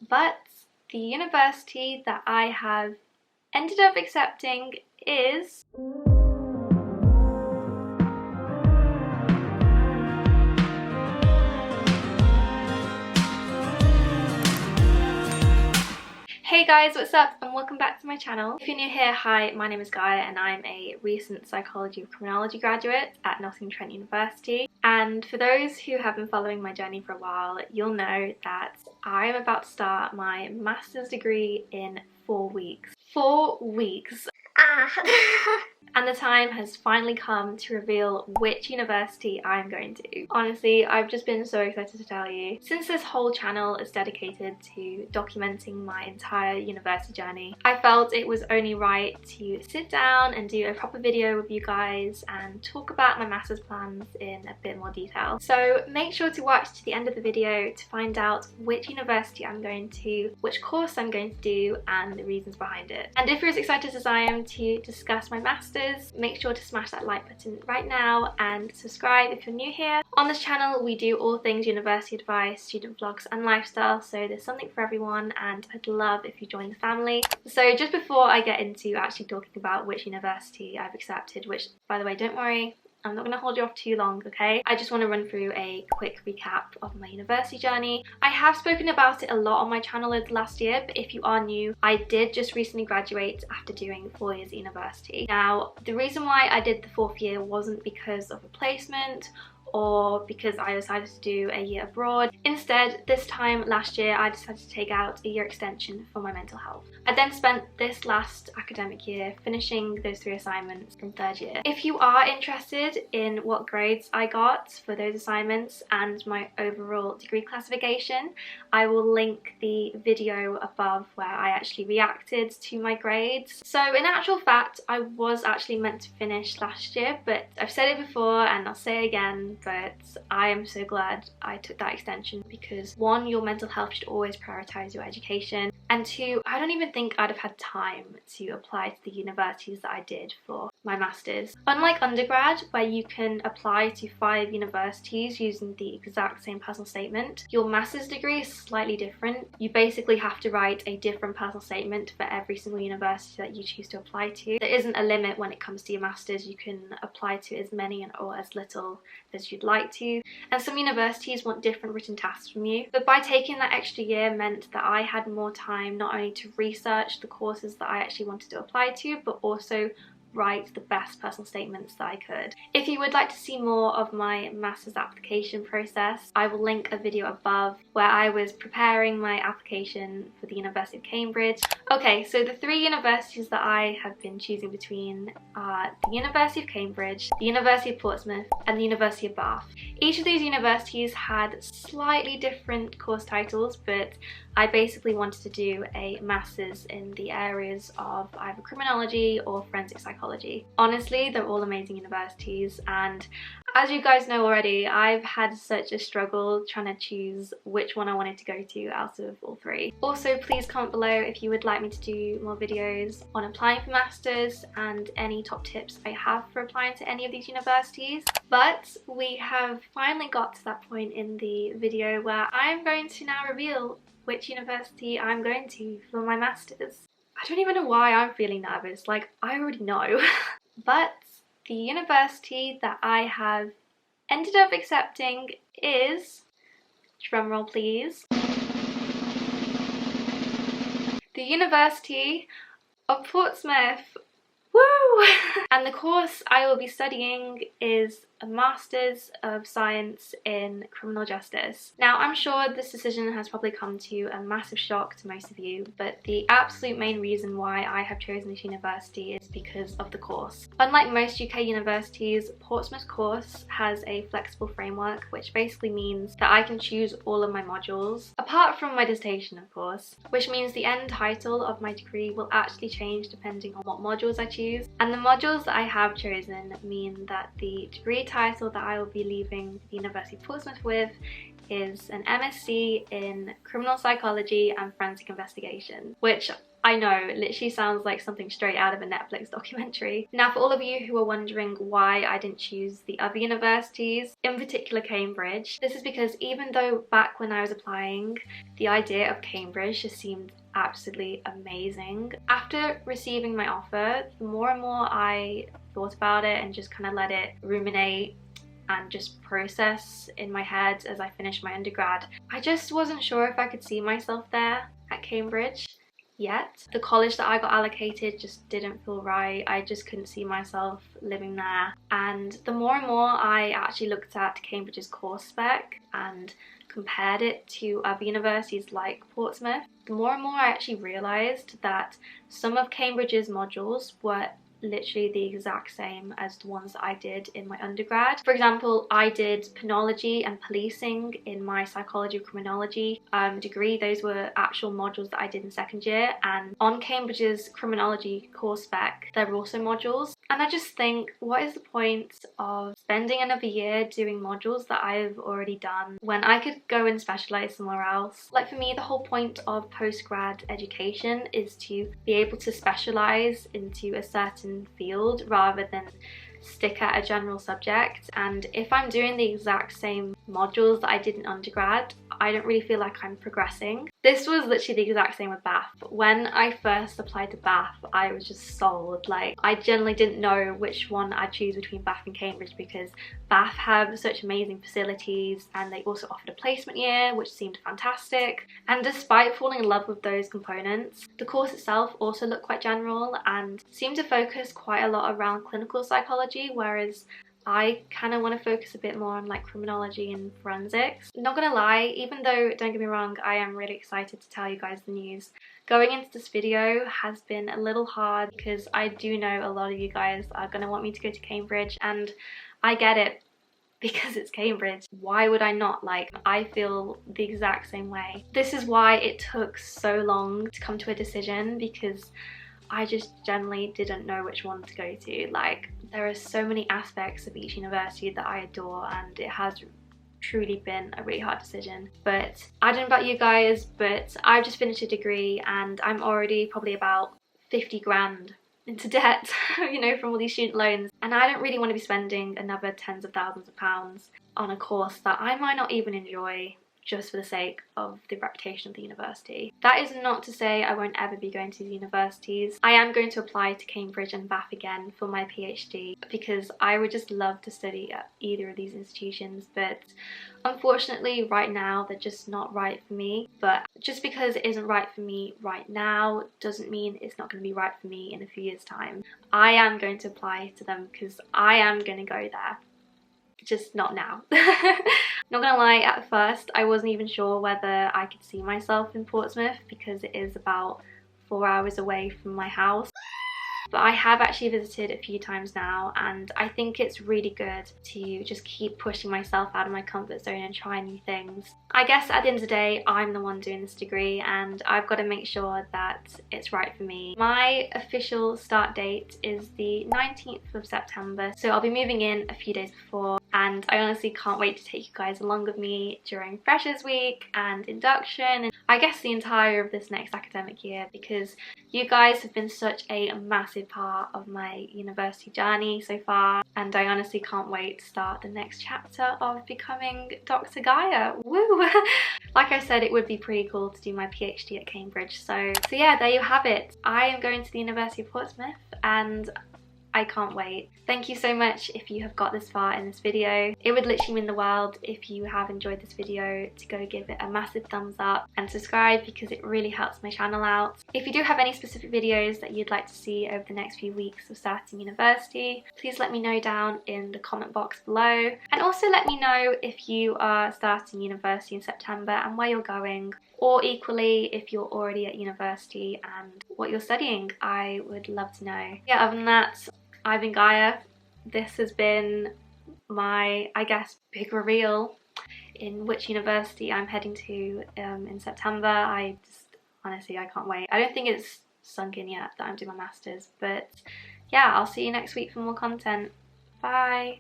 but the university that I have ended up accepting is... Hey guys, what's up and welcome back to my channel. If you're new here, hi, my name is Gaia and I'm a recent Psychology of Criminology graduate at Nottingham Trent University. And for those who have been following my journey for a while, you'll know that I'm about to start my master's degree in 4 weeks. 4 weeks! And the time has finally come to reveal which university I'm going to. Honestly, I've just been so excited to tell you. Since this whole channel is dedicated to documenting my entire university journey, I felt it was only right to sit down and do a proper video with you guys and talk about my master's plans in a bit more detail. So make sure to watch to the end of the video to find out which university I'm going to, which course I'm going to do, and the reasons behind it. And if you're as excited as I am to discuss my master's, make sure to smash that like button right now and subscribe if you're new here. On this channel we do all things university advice, student vlogs and lifestyle, so there's something for everyone and I'd love if you join the family. So just before I get into actually talking about which university I've accepted, which by the way, don't worry, I'm not going to hold you off too long, okay? I just want to run through a quick recap of my university journey. I have spoken about it a lot on my channel last year, but if you are new, I did just recently graduate after doing 4 years at university. Now, the reason why I did the 4th year wasn't because of a placement or because I decided to do a year abroad. Instead, this time last year, I decided to take out a year extension for my mental health. I then spent this last academic year finishing those 3 assignments from 3rd year. If you are interested in what grades I got for those assignments and my overall degree classification, I will link the video above where I actually reacted to my grades. So in actual fact, I was actually meant to finish last year, but I've said it before and I'll say it again, but I am so glad I took that extension because 1, your mental health should always prioritize your education, and 2, I don't even think I'd have had time to apply to the universities that I did for my masters. Unlike undergrad, where you can apply to 5 universities using the exact same personal statement, your master's degree is slightly different. You basically have to write a different personal statement for every single university that you choose to apply to. There isn't a limit when it comes to your masters. You can apply to as many or as little as you'd like to, and some universities want different written tasks from you. But by taking that extra year meant that I had more time not only to research the courses that I actually wanted to apply to, but also write the best personal statements that I could. If you would like to see more of my master's application process, I will link a video above where I was preparing my application for the University of Cambridge. Okay, so the 3 universities that I have been choosing between are the University of Cambridge, the University of Portsmouth, and the University of Bath. Each of these universities had slightly different course titles, but I basically wanted to do a master's in the areas of either criminology or forensic psychology. Honestly, they're all amazing universities, and as you guys know already, I've had such a struggle trying to choose which one I wanted to go to out of all 3. Also, please comment below if you would like me to do more videos on applying for masters and any top tips I have for applying to any of these universities. But we have finally got to that point in the video where I'm going to now reveal which university I'm going to for my masters. I don't even know why I'm feeling nervous, like I already know. But the university that I have ended up accepting is, drumroll please, the University of Portsmouth. Woo! And the course I will be studying is a Master's of Science in Criminal Justice. Now, I'm sure this decision has probably come to a massive shock to most of you, but the absolute main reason why I have chosen this university is because of the course. Unlike most UK universities, Portsmouth's course has a flexible framework, which basically means that I can choose all of my modules, apart from my dissertation of course, which means the end title of my degree will actually change depending on what modules I choose. And the modules that I have chosen mean that the degree title that I will be leaving the University of Portsmouth with is an MSc in Criminal Psychology and Forensic Investigation, which I know, it literally sounds like something straight out of a Netflix documentary. Now, for all of you who are wondering why I didn't choose the other universities, in particular Cambridge, this is because even though back when I was applying, the idea of Cambridge just seemed absolutely amazing. After receiving my offer, the more and more I thought about it and just kind of let it ruminate and just process in my head as I finished my undergrad, I just wasn't sure if I could see myself there at Cambridge yet. The college that I got allocated just didn't feel right. I just couldn't see myself living there. And the more and more I actually looked at Cambridge's course spec and compared it to other universities like Portsmouth, the more and more I actually realised that some of Cambridge's modules were literally the exact same as the ones that I did in my undergrad. For example, I did Criminology and Policing in my Psychology of Criminology degree. Those were actual modules that I did in second year, and on Cambridge's Criminology course spec there were also modules. And I just think, what is the point of spending another year doing modules that I've already done when I could go and specialise somewhere else? Like, for me, the whole point of postgrad education is to be able to specialise into a certain field rather than stick at a general subject. And if I'm doing the exact same modules that I did in undergrad, I don't really feel like I'm progressing. This was literally the exact same with Bath. When I first applied to Bath, I was just sold. Like, I generally didn't know which one I'd choose between Bath and Cambridge, because Bath have such amazing facilities and they also offered a placement year, which seemed fantastic. And despite falling in love with those components, the course itself also looked quite general and seemed to focus quite a lot around clinical psychology, whereas I kind of want to focus a bit more on like criminology and forensics. Not gonna lie, even though, don't get me wrong, I am really excited to tell you guys the news, going into this video has been a little hard because I do know a lot of you guys are gonna want me to go to Cambridge, and I get it because it's Cambridge. Why would I not? Like, I feel the exact same way. This is why it took so long to come to a decision, because I just generally didn't know which one to go to. Like, there are so many aspects of each university that I adore, and it has truly been a really hard decision. But I don't know about you guys, but I've just finished a degree and I'm already probably about 50 grand into debt, you know, from all these student loans. And I don't really want to be spending another tens of thousands of pounds on a course that I might not even enjoy, just for the sake of the reputation of the university. That is not to say I won't ever be going to the universities. I am going to apply to Cambridge and Bath again for my PhD, because I would just love to study at either of these institutions, but unfortunately right now they're just not right for me. But just because it isn't right for me right now doesn't mean it's not going to be right for me in a few years' time. I am going to apply to them because I am going to go there. Just not now. Not gonna lie, at first I wasn't even sure whether I could see myself in Portsmouth because it is about 4 hours away from my house. But I have actually visited a few times now, and I think it's really good to just keep pushing myself out of my comfort zone and try new things. I guess at the end of the day, I'm the one doing this degree and I've got to make sure that it's right for me. My official start date is the 19th of September, so I'll be moving in a few days before, and I honestly can't wait to take you guys along with me during Freshers Week and induction, and I guess the entire of this next academic year, because you guys have been such a massive part of my university journey so far, and I honestly can't wait to start the next chapter of becoming Dr. Gaia. Woo! Like I said, it would be pretty cool to do my PhD at Cambridge. So yeah, there you have it. I am going to the University of Portsmouth and I can't wait. Thank you so much if you have got this far in this video. It would literally mean the world if you have enjoyed this video to go give it a massive thumbs up and subscribe, because it really helps my channel out. If you do have any specific videos that you'd like to see over the next few weeks of starting university, please let me know down in the comment box below. And also let me know if you are starting university in September and where you're going, or equally if you're already at university and what you're studying. I would love to know. Yeah, other than that, I've been Gaia. This has been my, I guess, big reveal in which university I'm heading to in September. I just, honestly, I can't wait. I don't think it's sunk in yet that I'm doing my masters, but yeah, I'll see you next week for more content. Bye.